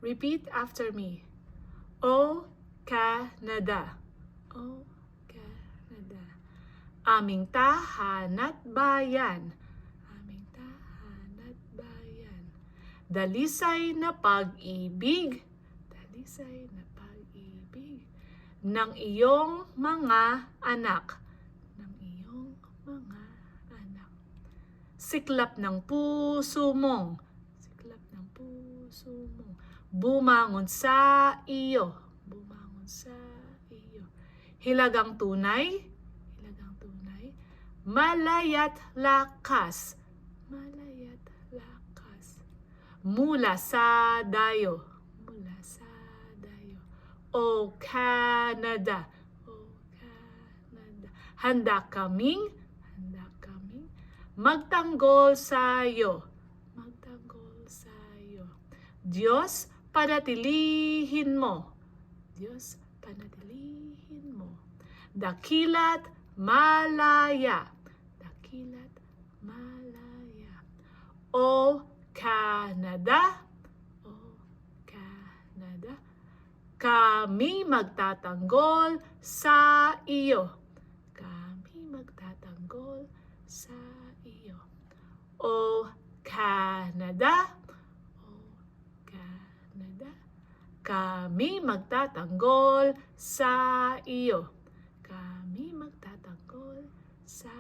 Repeat after me. O Canada. O Canada. Aming tahan at bayan. Aming tahan at bayan. Dalisay na pag-ibig. Dalisay na pag-ibig. Ng iyong mga anak. Ng iyong mga anak. Siklap ng puso mong. Siklap ng puso mong. Bumangon sa iyo. Bumangon sa iyo. Hilagang tunay. Hilagang tunay. Malayat lakas. Malayat lakas. Mula sa dayo. Mula sa dayo. O Canada. O Canada. Handa kaming magtanggol sa iyo. Magtanggol sa iyo. Diyos, panatilihin mo. Diyos, panatilihin mo. Dakilat malaya. Dakilat malaya. O Canada. O Canada. Kami magtatanggol sa iyo. Kami magtatanggol sa iyo. O Canada. Canada, kami magtatanggol sa iyo. Kami magtatanggol sa